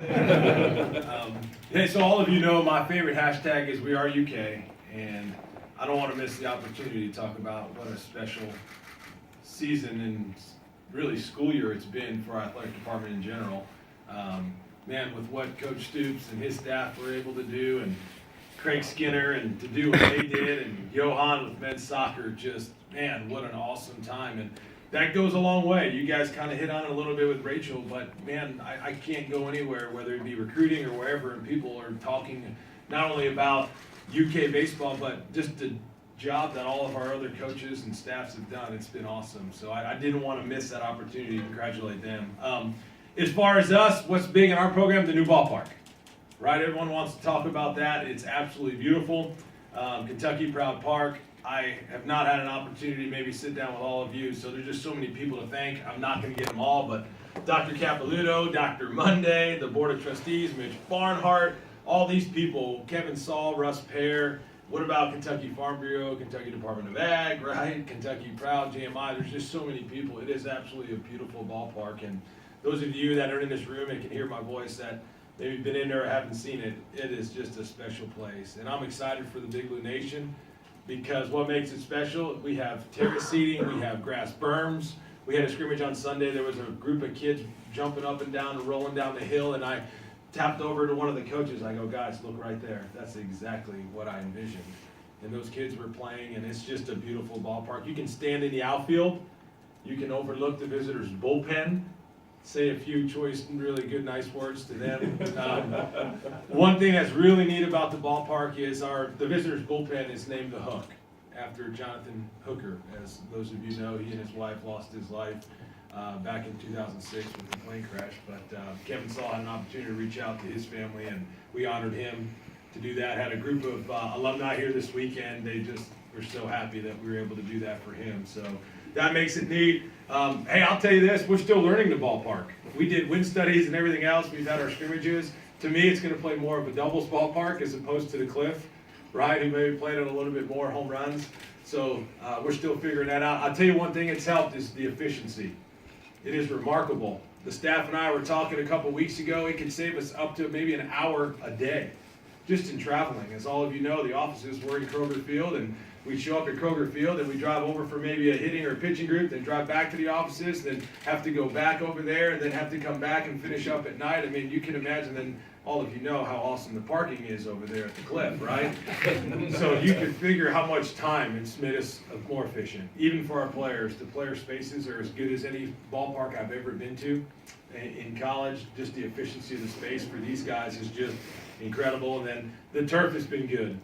Hey, so all of you know my favorite hashtag is We Are UK, and I don't want to miss the opportunity to talk about what a special season and really school year it's been for our athletic department in general. Man, with what Coach Stoops and his staff were able to do, and Craig Skinner, and to do what they did, and Johan with men's soccer, just, man, what an awesome time. And that goes a long way. You guys kind of hit on it a little bit with Rachel, but man, I can't go anywhere, whether it be recruiting or wherever, and people are talking not only about UK baseball, but just the job that all of our other coaches and staffs have done. It's been awesome. So I didn't want to miss that opportunity to congratulate them. As far as us, what's big in our program? The new ballpark. Right? Everyone wants to talk about that. It's absolutely beautiful. Kentucky Proud Park. I have not had an opportunity to maybe sit down with all of you, so there's just so many people to thank. I'm not going to get them all, but Dr. Capilouto, Dr. Monday, the Board of Trustees, Mitch Barnhart, all these people, Kevin Saul, Russ Pear. What about Kentucky Farm Bureau, Kentucky Department of Ag, right? Kentucky Proud, GMI. There's just so many people. It is absolutely a beautiful ballpark, and those of you that are in this room and can hear my voice that maybe been in there or haven't seen it, it is just a special place. And I'm excited for the Big Blue Nation because what makes it special, we have terrace seating, we have grass berms. We had a scrimmage on Sunday. There was a group of kids jumping up and down and rolling down the hill, and I tapped over to one of the coaches. I go, guys, look right there. That's exactly what I envisioned. And those kids were playing, and it's just a beautiful ballpark. You can stand in the outfield. You can overlook the visitors' bullpen. Say a few choice, really good, nice words to them. One thing that's really neat about the ballpark is the visitors' bullpen is named the Hook, after Jonathan Hooker. As those of you know, he and his wife lost his life back in 2006 with the plane crash. But Kevin Saul had an opportunity to reach out to his family, and we honored him to do that. Had a group of alumni here this weekend. They just were so happy that we were able to do that for him. So that makes it neat. Hey, I'll tell you this, we're still learning the ballpark. We did wind studies and everything else. We've had our scrimmages. To me, it's going to play more of a doubles ballpark as opposed to the Cliff, right? Who maybe played it a little bit more home runs. So we're still figuring that out. I'll tell you one thing that's helped is the efficiency. It is remarkable. The staff and I were talking a couple weeks ago. It could save us up to maybe an hour a day just in traveling. As all of you know, the offices were in Kroger Field, and we show up at Kroger Field and we drive over for maybe a hitting or a pitching group, then drive back to the offices, then have to go back over there, and then have to come back and finish up at night. I mean, you can imagine, then all of you know how awesome the parking is over there at the Cliff, right? So you can figure how much time it's made us more efficient. Even for our players, the player spaces are as good as any ballpark I've ever been to in college. Just the efficiency of the space for these guys is just incredible. And then the turf has been good.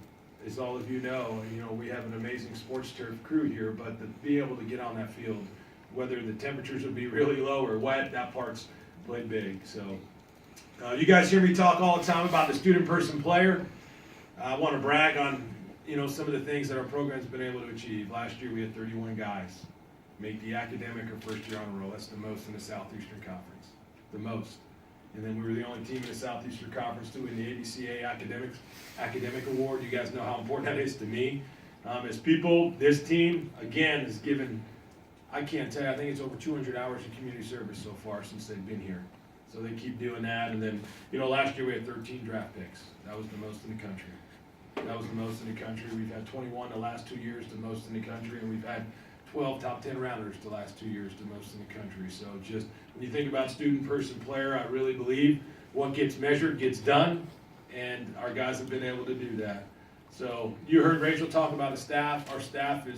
As all of you know, we have an amazing sports turf crew here, but being able to get on that field, whether the temperatures will be really low or wet, that part's played big. So you guys hear me talk all the time about the student person player. I want to brag on, some of the things that our program's been able to achieve. Last year we had 31 guys make the academic or first year honor roll. That's the most in the Southeastern Conference, the most. And then we were the only team in the Southeastern Conference to win the ABCA Academic Award. You guys know how important that is to me. As people, this team, again, has given, I can't tell you, I think it's over 200 hours of community service so far since they've been here. So they keep doing that. And then, last year we had 13 draft picks. That was the most in the country. We've had 21 the last 2 years, the most in the country. And we've had 12 top 10 rounders the last 2 years, the most in the country. So just when you think about student, person, player, I really believe what gets measured gets done, and our guys have been able to do that. So you heard Rachel talk about the staff. Our staff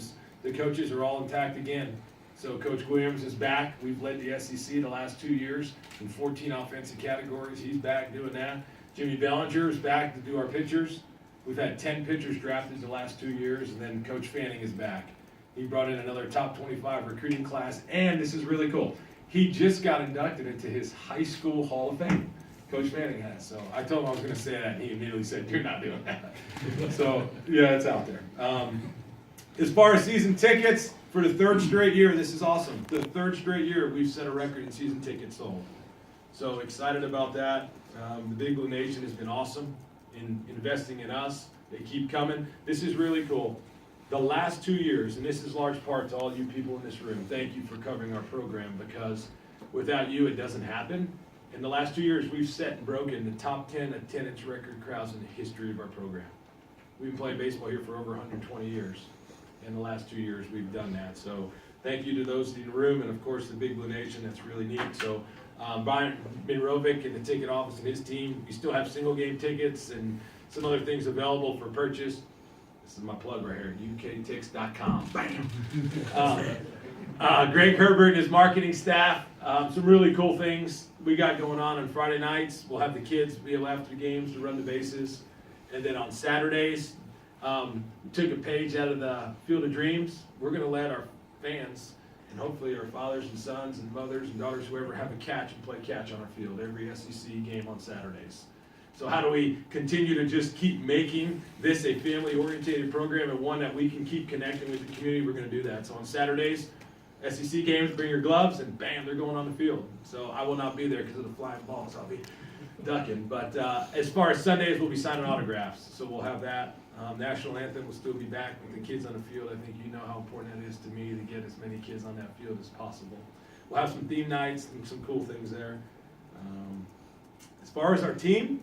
the coaches are all intact again. So Coach Williams is back. We've led the SEC the last 2 years in 14 offensive categories. He's back doing that. Jimmy Bellinger is back to do our pitchers. We've had 10 pitchers drafted the last 2 years, and then Coach Fanning is back. He brought in another top 25 recruiting class, and this is really cool. He just got inducted into his high school Hall of Fame. Coach Fanning has. So I told him I was going to say that, and he immediately said, "You're not doing that." So, yeah, it's out there. As far as season tickets, for the third straight year, this is awesome. The third straight year, we've set a record in season tickets sold. So excited about that. The Big Blue Nation has been awesome in investing in us. They keep coming. This is really cool. The last 2 years, and this is large part to all you people in this room, thank you for covering our program, because without you, it doesn't happen. In the last 2 years, we've set and broken the top 10 attendance record crowds in the history of our program. We've been playing baseball here for over 120 years. In the last 2 years, we've done that. So thank you to those in the room, and of course the Big Blue Nation. That's really neat. So Brian Minrovic and the ticket office and his team, we still have single game tickets and some other things available for purchase. This is my plug right here, uktix.com. Bam! Greg Herbert and his marketing staff, some really cool things we got going on Friday nights. We'll have the kids be able after the games to run the bases. And then on Saturdays, we took a page out of the Field of Dreams. We're going to let our fans and hopefully our fathers and sons and mothers and daughters, whoever, have a catch and play catch on our field every SEC game on Saturdays. So how do we continue to just keep making this a family-oriented program and one that we can keep connecting with the community? We're going to do that. So on Saturdays, SEC games, bring your gloves, and bam, they're going on the field. So I will not be there because of the flying balls. I'll be ducking. But as far as Sundays, we'll be signing autographs. So we'll have that. National Anthem will still be back with the kids on the field. I think you know how important that is to me to get as many kids on that field as possible. We'll have some theme nights and some cool things there. As far as our team,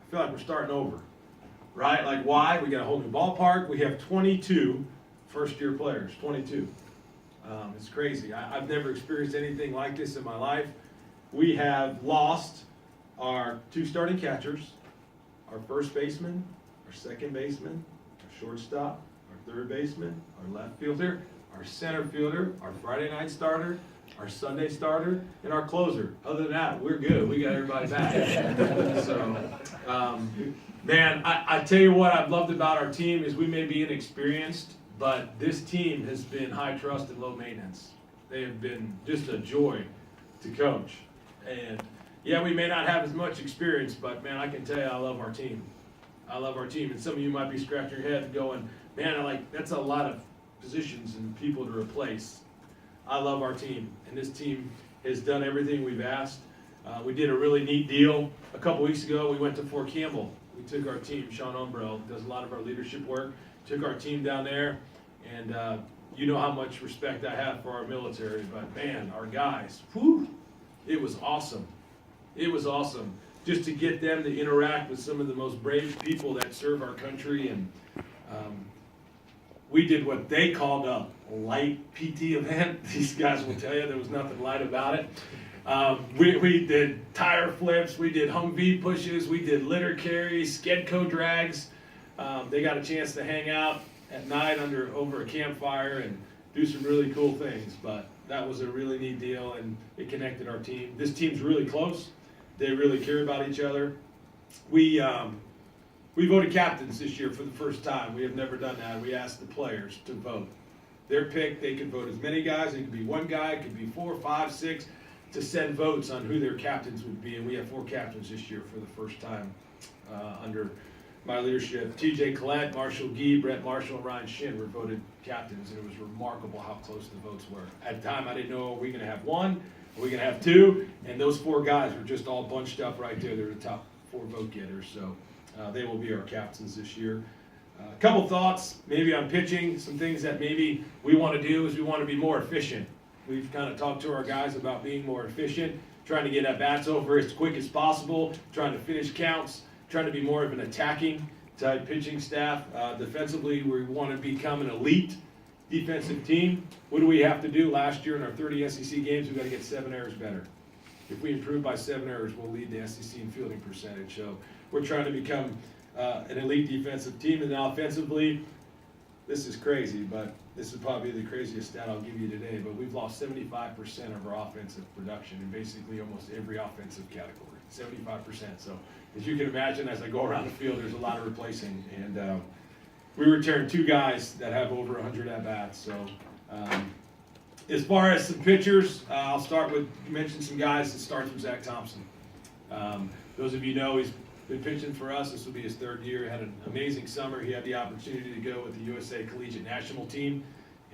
I feel like we're starting over, right? Like, why? We got a whole new ballpark. We have 22 first-year players, 22. It's crazy. I've never experienced anything like this in my life. We have lost our 2 starting catchers, our first baseman, our second baseman, our shortstop, our third baseman, our left fielder, our center fielder, our Friday night starter, our Sunday starter, and our closer. Other than that, we're good. We got everybody back. So, man, I tell you what I've loved about our team is we may be inexperienced, but this team has been high trust and low maintenance. They have been just a joy to coach. And yeah, we may not have as much experience, but man, I can tell you I love our team. I love our team. And some of you might be scratching your head going, man, that's a lot of positions and people to replace. I love our team, and this team has done everything we've asked. We did a really neat deal a couple weeks ago. We went to Fort Campbell. We took our team, Sean Umbrell, does a lot of our leadership work, took our team down there, and you know how much respect I have for our military, but man, our guys, whew, it was awesome. It was awesome just to get them to interact with some of the most brave people that serve our country, and we did what they called a light PT event. These guys will tell you there was nothing light about it. We did tire flips, we did Humvee pushes, we did litter carries, Skedco drags. They got a chance to hang out at night over a campfire and do some really cool things. But that was a really neat deal, and it connected our team. This team's really close. They really care about each other. We voted captains this year for the first time. We have never done that. We asked the players to vote. Their pick, they could vote as many guys. It could be one guy, it could be 4, 5, 6, to send votes on who their captains would be. And we have 4 captains this year for the first time under my leadership. TJ Collette, Marshall Gee, Brett Marshall, and Ryan Shin were voted captains, and it was remarkable how close the votes were. At the time, I didn't know, are we going to have 1? Are we going to have 2? And those 4 guys were just all bunched up right there. They're the top 4 vote getters. So they will be our captains this year. A couple thoughts maybe on pitching. Some things that maybe we want to do is we want to be more efficient. We've kind of talked to our guys about being more efficient, trying to get at bats over as quick as possible, trying to finish counts, trying to be more of an attacking type pitching staff. Defensively, we want to become an elite defensive team. What do we have to do? Last year in our 30 SEC games, we've got to get 7 errors better. If we improve by 7 errors, we'll lead the SEC in fielding percentage. So we're trying to become an elite defensive team. And now offensively, this is crazy, but this is probably the craziest stat I'll give you today, but we've lost 75% of our offensive production in basically almost every offensive category, 75%. So as you can imagine, as I go around the field, there's a lot of replacing. And we returned 2 guys that have over 100 at-bats. So as far as some pitchers, I'll start with, you mentioned some guys. It starts with Zach Thompson. Those of you know he's been pitching for us. This will be his 3rd year. He had an amazing summer. He had the opportunity to go with the USA Collegiate National Team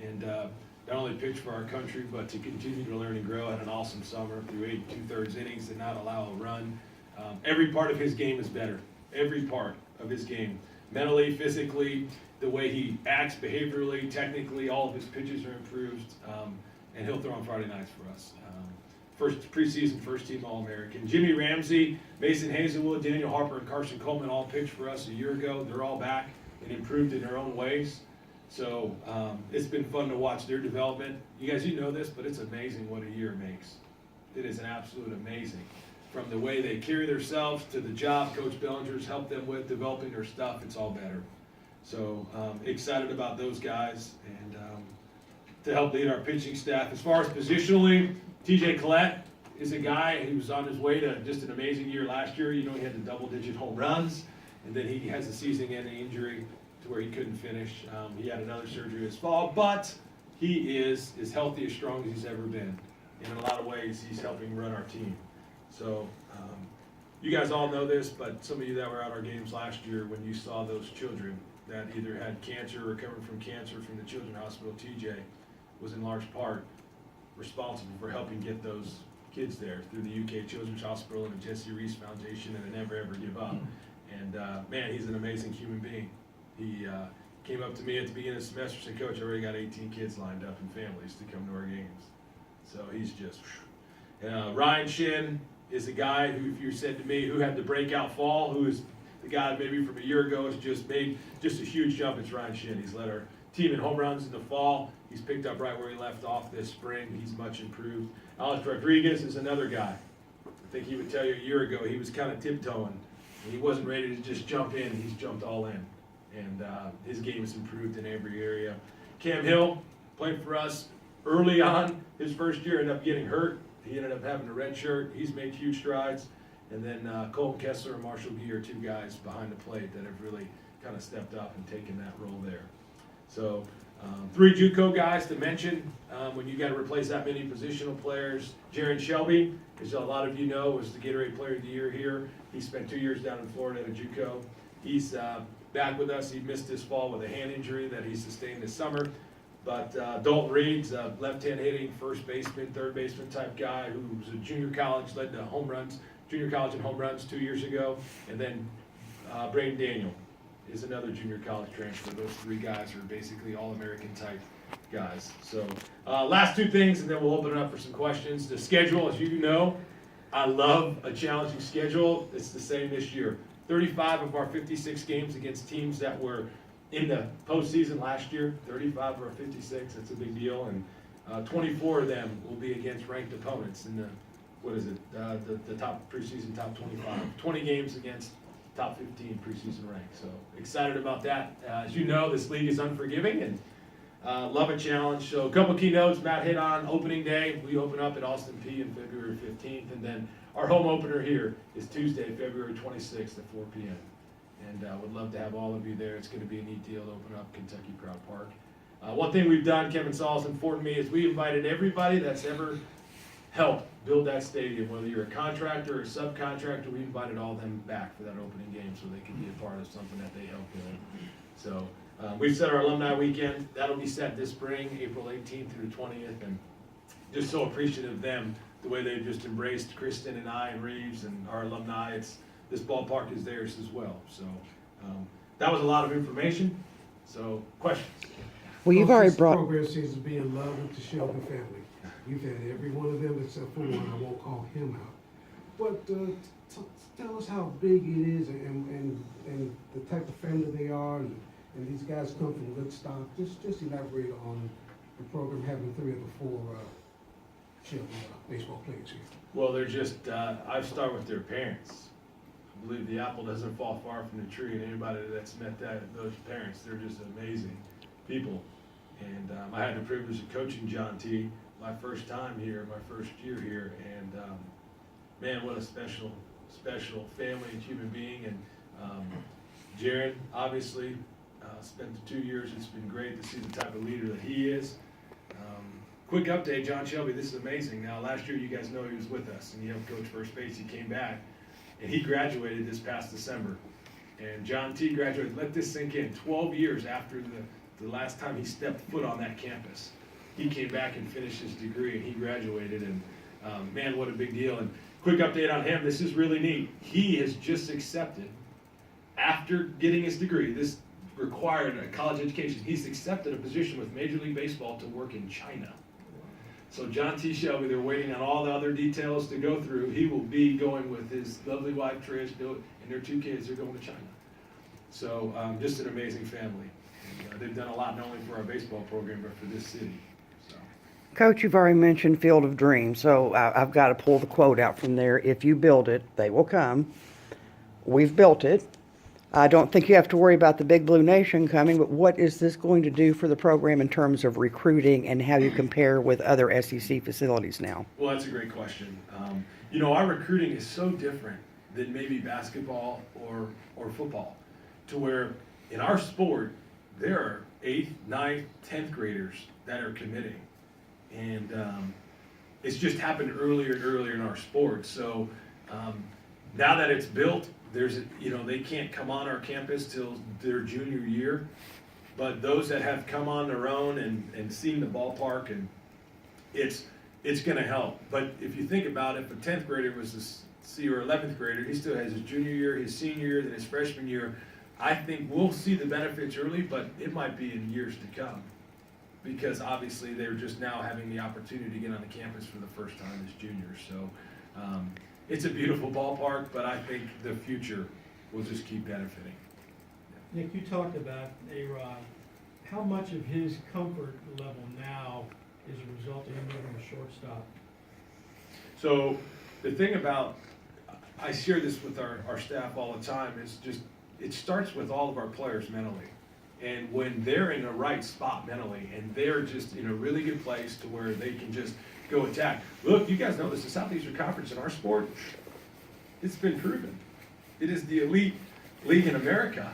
and not only pitch for our country, but to continue to learn and grow. Had an awesome summer through 8 2/3 innings, did not allow a run. Every part of his game is better. Every part of his game. Mentally, physically, the way he acts behaviorally, technically, all of his pitches are improved. And he'll throw on Friday nights for us. preseason first team All-American. Jimmy Ramsey, Mason Hazelwood, Daniel Harper, and Carson Coleman all pitched for us a year ago. They're all back and improved in their own ways. So it's been fun to watch their development. You guys, you know this, but it's amazing what a year makes. It is an absolute amazing. From the way they carry themselves to the job Coach Bellinger's helped them with, developing their stuff, it's all better. So excited about those guys and to help lead our pitching staff. As far as positionally, TJ Collette is a guy who was on his way to just an amazing year last year. You know, he had the double-digit home runs, and then he has a season-ending injury to where he couldn't finish. He had another surgery this fall, but he is as healthy, as strong as he's ever been. In a lot of ways, he's helping run our team. So you guys all know this, but some of you that were at our games last year, when you saw those children that either had cancer or recovered from cancer from the Children's Hospital, TJ was in large part responsible for helping get those kids there through the UK Children's Hospital and the Jesse Reese Foundation and the Never Ever Give Up. And man, he's an amazing human being. He came up to me at the beginning of the semester and said, Coach, I already got 18 kids lined up and families to come to our games. So he's just, Ryan Shin is a guy who, if you said to me, who had the breakout fall, who is the guy maybe from a year ago has just made just a huge jump. It's Ryan Shin. He's led our team in home runs in the fall. He's picked up right where he left off this spring. He's much improved. Alex Rodriguez is another guy. I think he would tell you a year ago he was kind of tiptoeing. He wasn't ready to just jump in. He's jumped all in. And his game has improved in every area. Cam Hill played for us early on. His first year ended up getting hurt. He ended up having a red shirt. He's made huge strides. And then Colton Kessler and Marshall Gee are two guys behind the plate that have really kind of stepped up and taken that role there. So 3 JUCO guys to mention when you got to replace that many positional players. Jaron Shelby, as a lot of you know, was the Gatorade Player of the Year here. He spent 2 years down in Florida at a JUCO. He's back with us. He missed this fall with a hand injury that he sustained this summer. But Dalton Reed's a left-hand hitting, first baseman, third baseman type guy who was a junior college, led to home runs, junior college and home runs 2 years ago. And then Braden Daniel is another junior college transfer. Those 3 guys are basically all-American type guys. So last 2 things, and then we'll open it up for some questions. The schedule, as you know, I love a challenging schedule. It's the same this year. 35 of our 56 games against teams that were in the postseason last year. 35 of our 56, that's a big deal. And 24 of them will be against ranked opponents in the, the top preseason top 25. 20 games against top 15 preseason ranked. So excited about that. As you know, this league is unforgiving and love a challenge. So a couple keynotes Matt hit on. Opening day, we open up at Austin P on February 15th. And then our home opener here is Tuesday, February 26th at 4 p.m. And would love to have all of you there. It's going to be a neat deal to open up Kentucky Crowd Park. One thing we've done, Kevin Saul's informed me, is we invited everybody that's ever helped build that stadium, whether you're a contractor or a subcontractor, we invited all of them back for that opening game so they can be a part of something that they helped build. So we've set our alumni weekend. That'll be set this spring, April 18th through the 20th, and just so appreciative of them, the way they've just embraced Kristen and I and Reeves and our alumni. This ballpark is theirs as well. So that was a lot of information. So questions? Well, you've already This brought. program seems to be in love with the Shelby family. We've had every one of them except for one. I won't call him out. But tell us how big it is and the type of family they are, and these guys come from good stock. Just elaborate on the program having 3 of the 4 Shelby baseball players here. Well, they're just, I start with their parents. I believe the apple doesn't fall far from the tree, and anybody that's met those parents, they're just amazing people. And I had the privilege of coaching John T. my first time here, my first year here, and man, what a special family and human being. And Jaron, obviously, spent the 2 years. It's been great to see the type of leader that he is. Quick update, John Shelby, this is amazing. Now, last year, you guys know he was with us, and he helped coach first base. He came back, and he graduated this past December. And John T. graduated, let this sink in, 12 years after the last time he stepped foot on that campus. He came back and finished his degree, and he graduated, and man, what a big deal. And quick update on him, this is really neat. He has just accepted, after getting his degree, this required a college education, he's accepted a position with Major League Baseball to work in China. So John T. Shelby, they're waiting on all the other details to go through. He will be going with his lovely wife Trish and their 2 kids. They're going to China. So just an amazing family. And, they've done a lot not only for our baseball program but for this city. So. Coach, you've already mentioned Field of Dreams, so I've got to pull the quote out from there. If you build it, they will come. We've built it. I don't think you have to worry about the Big Blue Nation coming, but what is this going to do for the program in terms of recruiting and how you compare with other SEC facilities now? Well, that's a great question. Our recruiting is so different than maybe basketball or football, to where in our sport, there are 8th, 9th, 10th graders that are committing. And it's just happened earlier and earlier in our sport. So now that it's built, they can't come on our campus till their junior year. But those that have come on their own and seen the ballpark, and it's going to help. But if you think about it, if a 10th grader was or 11th grader, he still has his junior year, his senior year, then his freshman year. I think we'll see the benefits early, but it might be in years to come. Because obviously they're just now having the opportunity to get on the campus for the first time as juniors. So it's a beautiful ballpark, but I think the future will just keep benefiting. Nick, you talked about A-Rod. How much of his comfort level now is a result of him moving to shortstop? So the thing about, I share this with our staff all the time, is just it starts with all of our players mentally. And when they're in the right spot mentally and they're just in a really good place to where they can just go attack. Look, you guys know this, the Southeastern Conference in our sport, it's been proven. It is the elite league in America.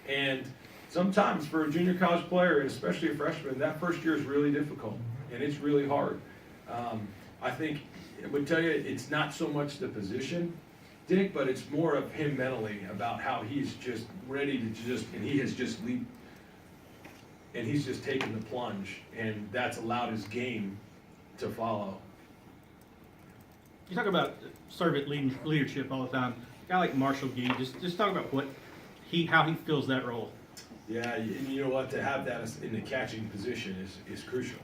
And sometimes for a junior college player, and especially a freshman, that first year is really difficult and it's really hard. I think I would tell you it's not so much the position, Dick, but it's more of him mentally about how he's just ready to and he has just leaped. And he's just taken the plunge, and that's allowed his game to follow. You talk about servant leadership all the time. A guy like Marshall Gee, just talk about how he fills that role. Yeah, and you know what? To have that in the catching position is crucial,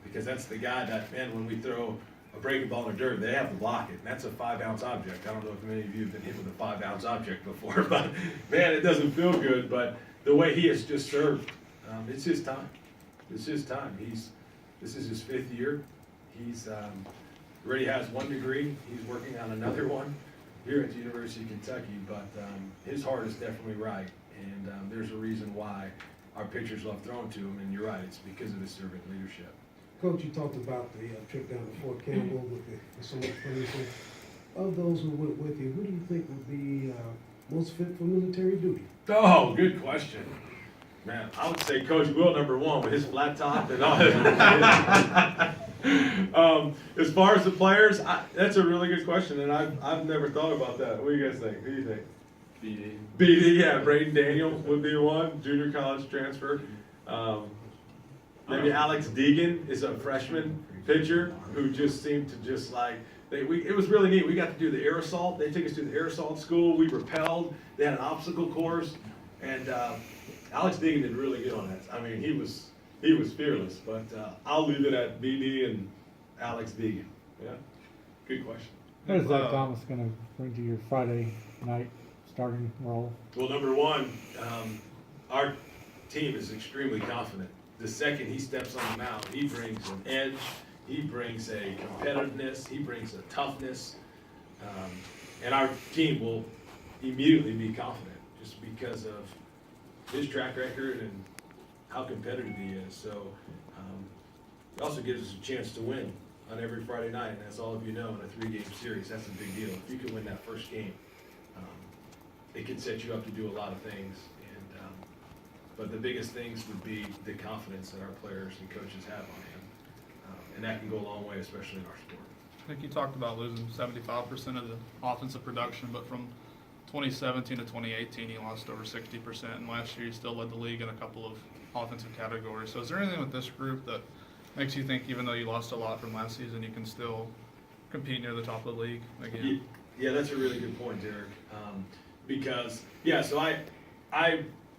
because that's the guy that, man, when we throw a breaking ball in the dirt, they have to block it, and that's a 5-ounce object. I don't know if many of you have been hit with a 5-ounce object before, but man, it doesn't feel good. But the way he has just served. It's his time. It's his time. This is his 5th year. He's already has 1 degree. He's working on another one here at the University of Kentucky. But his heart is definitely right, and there's a reason why our pitchers love throwing to him. And you're right. It's because of his servant leadership. Coach, you talked about the trip down to Fort Campbell with so much players. Of those who went with you, who do you think would be most fit for military duty? Oh, good question. Man, I would say Coach Will, number 1, with his flat top and all. As far as the players, that's a really good question, and I've never thought about that. What do you guys think? Who do you think? BD, yeah. Braden Daniel would be one, junior college transfer. Maybe Alex Deegan is a freshman pitcher who just seemed to just like, it was really neat. We got to do the air assault. They took us to the air assault school. We rappelled. They had an obstacle course, and Alex Deegan did really good on that. I mean, he was fearless, but I'll leave it at BD and Alex Deegan. Yeah, good question. What is Zach Thomas going to bring to your Friday night starting role? Well, number 1, our team is extremely confident. The second he steps on the mound, he brings an edge, he brings a competitiveness, he brings a toughness, and our team will immediately be confident just because of his track record and how competitive he is. So it also gives us a chance to win on every Friday night, and as all of you know, in a 3-game series, that's a big deal. If you can win that first game, it can set you up to do a lot of things. But the biggest things would be the confidence that our players and coaches have on him, and that can go a long way, especially in our sport. I think you talked about losing 75% of the offensive production, but from 2017 to 2018, he lost over 60%, and last year he still led the league in a couple of offensive categories. So is there anything with this group that makes you think, even though you lost a lot from last season, you can still compete near the top of the league again? Yeah, that's a really good point, Derek. Because, so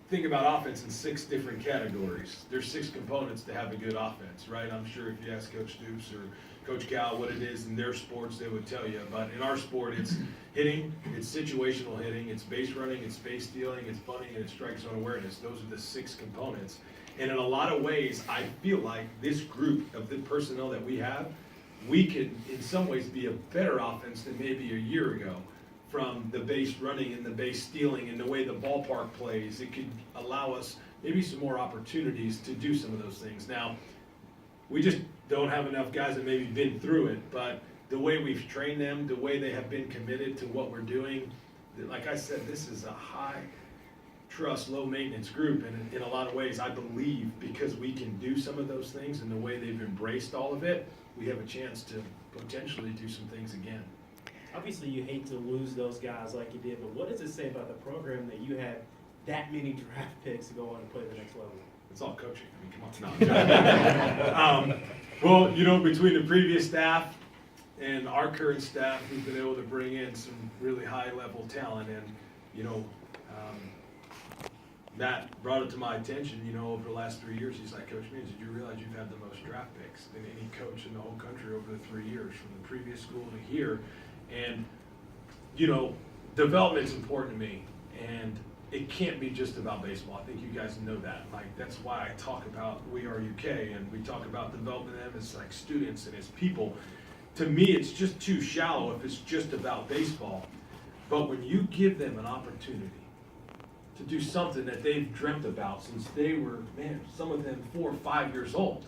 think about offense in 6 different categories. There's 6 components to have a good offense, right? I'm sure if you ask Coach Stoops or Coach Cal what it is in their sports, they would tell you. But in our sport, it's hitting, it's situational hitting, it's base running, it's base stealing, it's bunting, and it's strike zone awareness. Those are the 6 components. And in a lot of ways, I feel like this group of the personnel that we have, we could in some ways be a better offense than maybe a year ago. From the base running and the base stealing and the way the ballpark plays, it could allow us maybe some more opportunities to do some of those things. Now, we just don't have enough guys that maybe been through it, but the way we've trained them, the way they have been committed to what we're doing, like I said, this is a high trust, low maintenance group, and in a lot of ways, I believe because we can do some of those things and the way they've embraced all of it, we have a chance to potentially do some things again. Obviously, you hate to lose those guys like you did, but what does it say about the program that you had that many draft picks to go on and play the next level? It's all coaching. I mean, come on. No, I'm joking. Well, you know, between the previous staff and our current staff, we've been able to bring in some really high-level talent. And, you know, Matt brought it to my attention, you know, over the last 3 years. He's like, Coach Means, did you realize you've had the most draft picks than any coach in the whole country over the 3 years, from the previous school to here? And, you know, development's important to me, and it can't be just about baseball. I think you guys know that. Like, that's why I talk about We Are UK, and we talk about developing them as like students and as people. To me, it's just too shallow if it's just about baseball. But when you give them an opportunity to do something that they've dreamt about since they were, man, some of them 4 or 5 years old,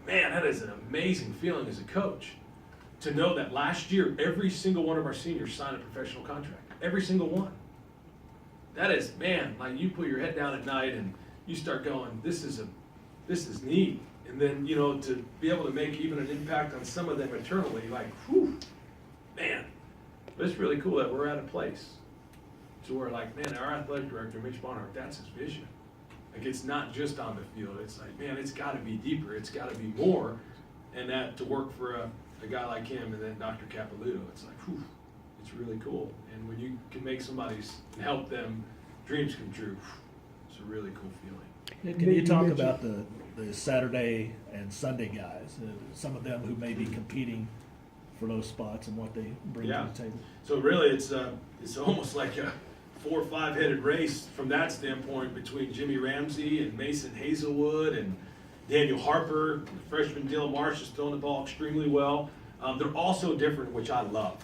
man, that is an amazing feeling as a coach. To know that last year, every single one of our seniors signed a professional contract. Every single one. That is, man, like you put your head down at night and you start going, this is neat. And then, you know, to be able to make even an impact on some of them eternally, like, whew, man. But it's really cool that we're at a place to where, like, man, our athletic director, Mitch Barnhart, that's his vision. Like, it's not just on the field. It's like, man, it's got to be deeper. It's got to be more. And that to work for a guy like him and then Dr. Capilouto, it's like, whew, it's really cool. And when you can make somebody's, help them dreams come true, it's a really cool feeling. Can you talk about the Saturday and Sunday guys, some of them who may be competing for those spots and what they bring to the table? So really, it's almost like a 4 or 5 headed race from that standpoint between Jimmy Ramsey and Mason Hazelwood and Daniel Harper. Freshman Dylan Marsh is throwing the ball extremely well. They're all so different, which I love.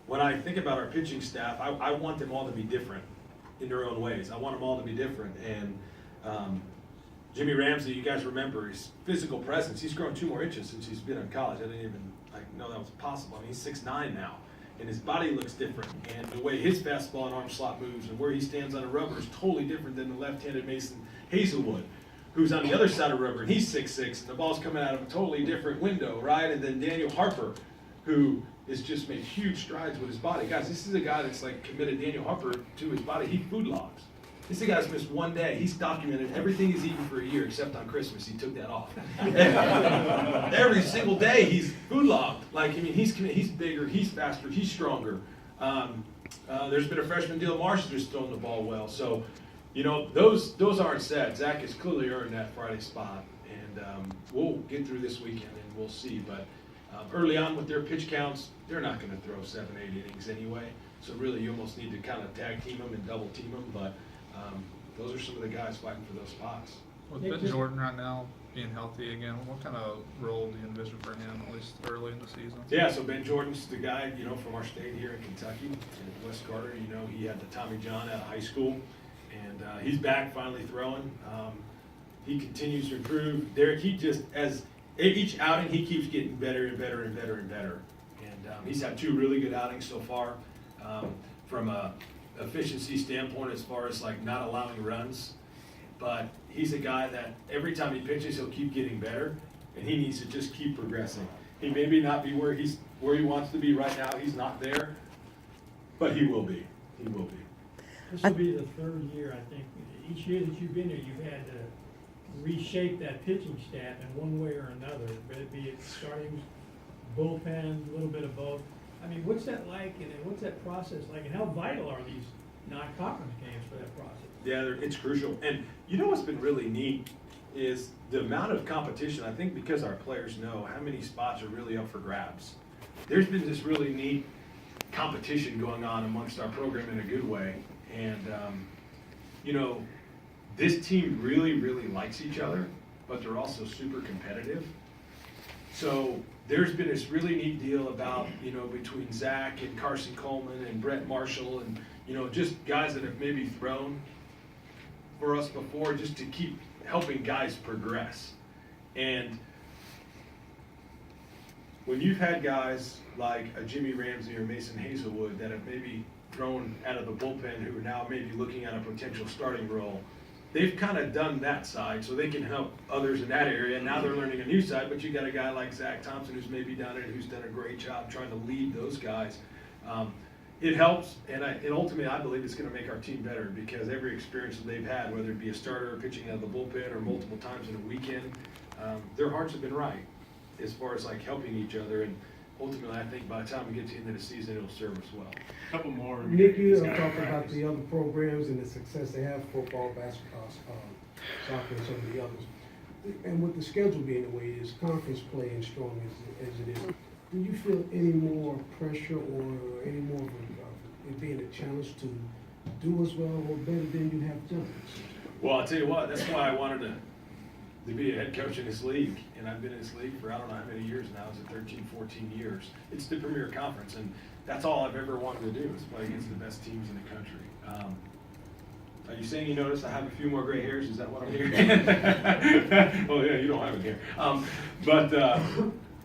When I think about our pitching staff, I want them all to be different in their own ways. I want them all to be different. And Jimmy Ramsey, you guys remember his physical presence. He's grown 2 more inches since he's been in college. I didn't even know that was possible. I mean, he's 6'9" now, and his body looks different. And the way his fastball and arm slot moves and where he stands on a rubber is totally different than the left-handed Mason Hazelwood, who's on the other side of the rubber, and he's 6'6", and the ball's coming out of a totally different window, right? And then Daniel Harper, who has just made huge strides with his body. Guys, this is a guy that's like committed Daniel Harper to his body. He food logs. This is a guy's missed 1 day. He's documented everything he's eaten for a year, except on Christmas. He took that off. Every single day he's food logged. Like, I mean, he's bigger, he's faster, he's stronger. There's been a freshman, Dylan Marsh, who's thrown the ball well. So, you know, those aren't set. Zach has clearly earned that Friday spot, and we'll get through this weekend and we'll see. But early on with their pitch counts, they're not going to throw 7, 8 innings anyway. So really, you almost need to kind of tag team them and double team them. But those are some of the guys fighting for those spots. With Ben Jordan right now being healthy again, what kind of role do you envision for him, at least early in the season? Yeah, so Ben Jordan's the guy, you know, from our state here in Kentucky, and West Carter. You know, he had the Tommy John out of high school, and he's back finally throwing. He continues to improve. Derek, he just, as each outing, he keeps getting better and better and better and better. And he's had 2 really good outings so far. From a efficiency standpoint, as far as like not allowing runs, but he's a guy that every time he pitches, he'll keep getting better, and he needs to just keep progressing. He maybe not be where he wants to be right now. He's not there, but he will be. He will be. This will be the 3rd year, I think. Each year that you've been there, you've had to reshape that pitching staff in one way or another, be it starting bullpen, a little bit of both. I mean, what's that like, and what's that process like, and how vital are these non-conference games for that process. Yeah, it's crucial. And you know what's been really neat is the amount of competition, I think because our players know how many spots are really up for grabs. There's been this really neat competition going on amongst our program in a good way. And, you know, this team really, really likes each other, but they're also super competitive. So there's been this really neat deal about, you know, between Zach and Carson Coleman and Brett Marshall and, you know, just guys that have maybe thrown for us before, just to keep helping guys progress. And when you've had guys like a Jimmy Ramsey or Mason Hazelwood that have maybe thrown out of the bullpen who are now maybe looking at a potential starting role, they've kind of done that side so they can help others in that area. Now they're learning a new side, but you got a guy like Zach Thompson who's maybe done it, who's done a great job trying to lead those guys. It helps, and ultimately I believe it's going to make our team better because every experience that they've had, whether it be a starter or pitching out of the bullpen or multiple times in a weekend, their hearts have been right as far as like helping each other. And ultimately, I think by the time we get to the end of the season, it'll serve us well. Couple more. Nick, you talked about the other programs and the success they have, football, basketball, soccer, and some of the others. And with the schedule being the way it is, conference play as strong as it is, do you feel any more pressure or any more of it being a challenge to do as well or better than you have done? Well, I'll tell you what, that's why I wanted to be a head coach in this league. And I've been in this league for I don't know how many years now. Is it 13, 14 years? It's the premier conference, and that's all I've ever wanted to do is play against the best teams in the country. Are you saying you notice I have a few more gray hairs? Is that what I'm hearing? Oh yeah, you don't have it here. But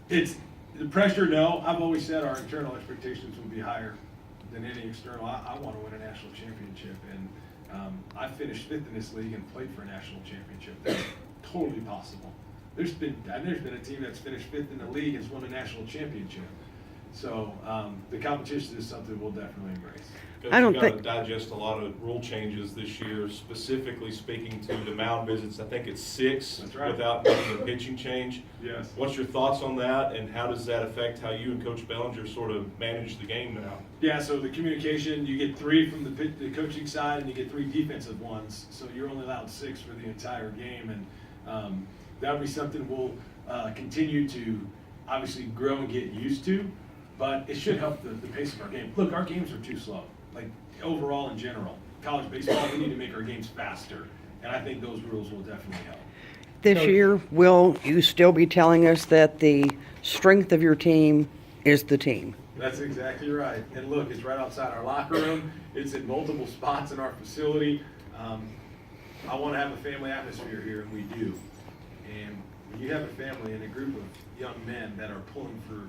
it's the pressure. No, I've always said our internal expectations will be higher than any external. I want to win a national championship, and I finished fifth in this league and played for a national championship. That's totally possible. There's been a team that's finished fifth in the league and has won a national championship. So the competition is something we'll definitely embrace. I don't You've think- got to digest a lot of rule changes this year, specifically speaking to the mound visits. I think it's 6 That's right. without making a pitching change. Yes. What's your thoughts on that, and how does that affect how you and Coach Bellinger sort of manage the game now? Yeah, so the communication, you get 3 from the coaching side and you get 3 defensive ones. So you're only allowed 6 for the entire game. And that'll be something we'll continue to obviously grow and get used to. But it should help the pace of our game. Look, our games are too slow. Like overall in general. College baseball, we need to make our games faster. And I think those rules will definitely help. This year, will you still be telling us that the strength of your team is the team? That's exactly right. And look, it's right outside our locker room. It's in multiple spots in our facility. I want to have a family atmosphere here, and we do. And when you have a family and a group of young men that are pulling for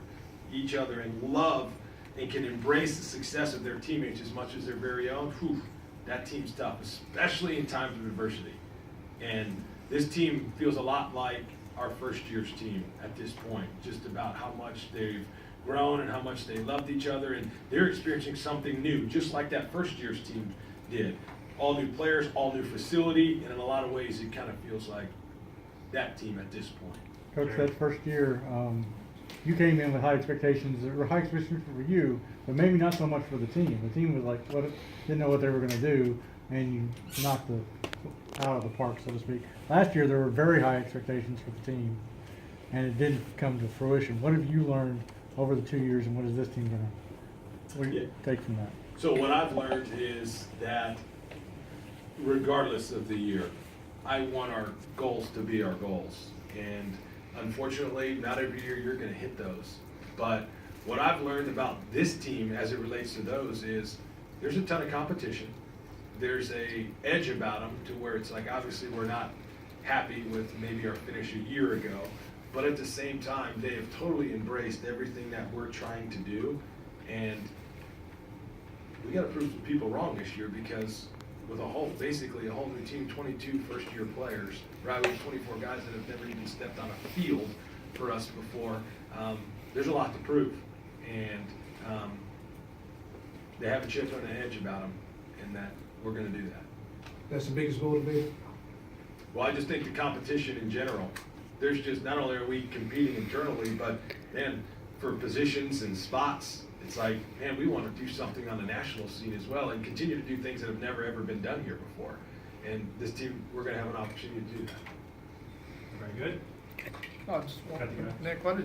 each other and love and can embrace the success of their teammates as much as their very own, that team's tough, especially in times of adversity. And this team feels a lot like our first year's team at this point, just about how much they've grown and how much they loved each other, and they're experiencing something new, just like that first year's team did. All new players, all new facility, and in a lot of ways it kind of feels like that team at this point. Coach, that first year, you came in with high expectations, or high expectations for you, but maybe not so much for the team. The team was like, didn't know what they were going to do, and you knocked it out of the park, so to speak. Last year, there were very high expectations for the team, and it didn't come to fruition. What have you learned over the 2 years, and what is this team going to take from that? So what I've learned is that regardless of the year, I want our goals to be our goals. And unfortunately, not every year you're going to hit those. But what I've learned about this team as it relates to those is there's a ton of competition. There's a edge about them to where it's like, obviously we're not happy with maybe our finish a year ago, but at the same time, they have totally embraced everything that we're trying to do. And we got to prove some people wrong this year, because with basically a whole new team, 22 first-year players, right, with 24 guys that have never even stepped on a field for us before, there's a lot to prove. And they have a chip on the edge about them, and that we're going to do that. That's the biggest motivator? Well, I just think the competition in general, there's just, not only are we competing internally, but man, for positions and spots, it's like, man, we want to do something on the national scene as well and continue to do things that have never ever been done here before. And this team, we're going to have an opportunity to do that. Very good. Oh, just one, Nick, what did